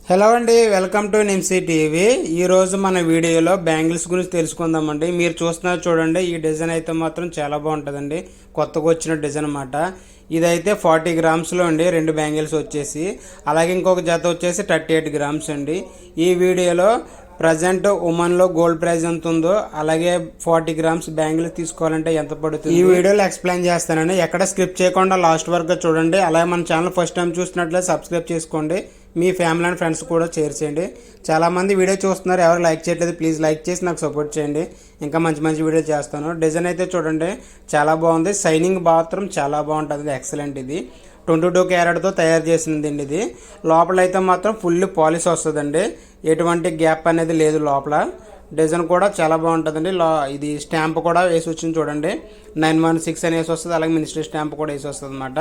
Hello అండి, welcome to నిమ్సీ TV. ఈరోజు మన వీడియోలో బ్యాంగిల్స్ గురించి తెలుసుకుందామండి. మీరు చూస్తున్నారు చూడండి, ఈ డిజైన్ అయితే మాత్రం చాలా బాగుంటుందండి. కొత్తగా వచ్చిన డిజైన్ అన్నమాట. ఇదైతే 40 గ్రామ్స్లో అండి, రెండు బ్యాంగిల్స్ వచ్చేసి. అలాగే ఇంకొక జత వచ్చేసి 38 గ్రామ్స్ అండి. ఈ వీడియోలో ప్రజెంట్ ఉమెన్లో గోల్డ్ ప్రైస్ ఎంత ఉందో, అలాగే 40 గ్రామ్స్ బ్యాంగిల్స్ తీసుకోవాలంటే ఎంత పడుతుంది, ఈ వీడియోలో ఎక్స్ప్లెయిన్ చేస్తానండి. ఎక్కడ స్కిప్ చేయకుండా లాస్ట్ వరకు చూడండి. అలాగే మన ఛానల్ ఫస్ట్ టైం చూసినట్లయితే సబ్స్క్రైబ్ చేసుకోండి. మీ ఫ్యామిలీ అండ్ ఫ్రెండ్స్ కూడా షేర్ చేయండి. చాలామంది వీడియో చూస్తున్నారు, ఎవరు లైక్ చేయట్లేదు. ప్లీజ్ లైక్ చేసి నాకు సపోర్ట్ చేయండి. ఇంకా మంచి మంచి వీడియో చేస్తాను. డిజైన్ అయితే చూడండి చాలా బాగుంది. షైనింగ్ మాత్రం చాలా బాగుంటుంది, ఎక్సలెంట్. ఇది 22 క్యారెట్తో తయారు చేసిందండి. ఇది లోపల అయితే మాత్రం ఫుల్ పాలిష్ వస్తుందండి, ఎటువంటి గ్యాప్ అనేది లేదు లోపల. డిజైన్ కూడా చాలా బాగుంటుందండి. ఇది స్టాంప్ కూడా వేసి వచ్చింది చూడండి, 916 అని వేసి వస్తుంది. అలాగే మినిస్ట్రీ స్టాంప్ కూడా వేసి వస్తుంది అనమాట.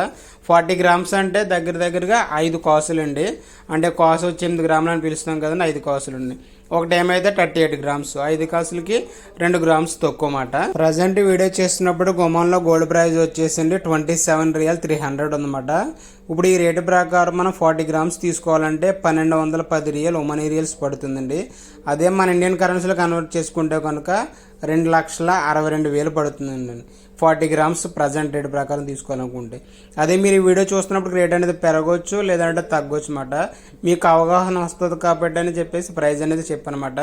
40 గ్రామ్స్ అంటే దగ్గరగా 5 కాసులు అండి. అంటే కాసు వచ్చి 8 గ్రాములు అని పిలుస్తాం కదండి, 5 కాసులు అండి. ఒకటి ఏమైతే 38 గ్రామ్స్, 5 కాసులకి 2 గ్రామ్స్ తక్కువ మాట. ప్రజెంట్ వీడియో చేస్తున్నప్పుడు గుమ్మంలో గోల్డ్ ప్రైస్ వచ్చేసింది 27 రియల్ 300 ఉందన్నమాట. ఇప్పుడు ఈ రేటు ప్రకారం మనం 40 గ్రామ్స్ తీసుకోవాలంటే 1210 రియల్ ఉమెన్ రియల్స్ పడుతుందండి. అదే మన ఇండియన్ కరెన్సీలో కన్వర్ట్ చేసుకుంటే కనుక 2,62,000 పడుతుందండి 40 గ్రామ్స్ ప్రజెంట్ రేట్ ప్రకారం తీసుకోవాలనుకుంటే. అదే మీరు ఈ వీడియో చూస్తున్నప్పుడు రేట్ అనేది పెరగవచ్చు లేదంటే తగ్గొచ్చు అన్నమాట. మీకు అవగాహన వస్తుంది కాబట్టి అని చెప్పేసి ప్రైస్ అనేది చెప్పనమాట.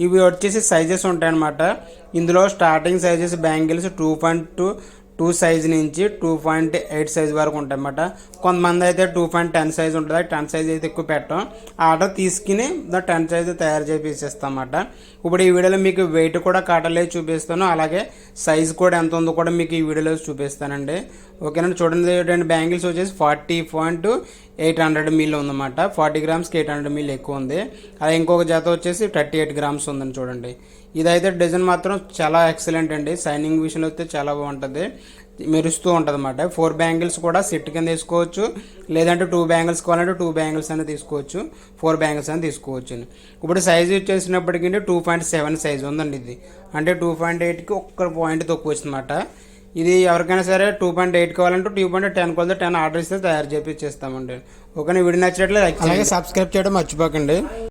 ఇవి వచ్చేసి సైజెస్ ఉంటాయన్నమాట. ఇందులో స్టార్టింగ్ సైజెస్ బ్యాంగిల్స్ 2.2 సైజ్ నుంచి 2.8 సైజ్ వరకు ఉంటాయి అన్నమాట. కొంతమంది అయితే 2.10 సైజ్ ఉంటుంది. 10 సైజ్ అయితే ఎక్కువ పెట్టాం, ఆర్డర్ తీసుకుని 10 సైజ్ తయారు చేపిస్తాం అన్నమాట. ఇప్పుడు ఈ వీడియోలో మీకు వెయిట్ కూడా కాటలేదు చూపిస్తాను, అలాగే సైజ్ కూడా ఎంత ఉందో కూడా మీకు ఈ వీడియోలో చూపిస్తానండి. ఓకేనండి, చూడండి. బ్యాంగిల్స్ వచ్చేసి 40.800 మిల్ ఉందన్నమాట. 40 గ్రామ్స్కి 800 మిల్ ఎక్కువ ఉంది. అదే ఇంకొక జత వచ్చేసి 38 గ్రామ్స్ ఉందని చూడండి. ఇదైతే డిజైన్ మాత్రం చాలా ఎక్సలెంట్ అండి. షైనింగ్ విషయంలో అయితే చాలా బాగుంటుంది, మెరుస్తూ ఉంటుంది అన్నమాట. 4 బ్యాంగిల్స్ కూడా సెట్ కింద తీసుకోవచ్చు, లేదంటే 2 బ్యాంగిల్స్ కావాలంటే 2 బ్యాంగిల్స్ అనేది తీసుకోవచ్చు, 4 బ్యాంగిల్స్ అనేది తీసుకోవచ్చు. ఇప్పుడు సైజు వచ్చేసినప్పటికీ 2.7 సైజు ఉందండి. ఇది అంటే 2.8కి ఒక్క పాయింట్ తక్కువ వచ్చిందన్నమాట. ఇది ఎవరికైనా సరే 2.8 కావాలంటే 2.10 కావాలంటే 10 ఆర్డర్ ఇస్తే తయారు చేపిస్తామండి. ఓకే, వీడియో నచ్చినట్లయితే లైక్ చేయండి, అలాగే సబ్స్క్రైబ్ చేయడం మర్చిపోకండి.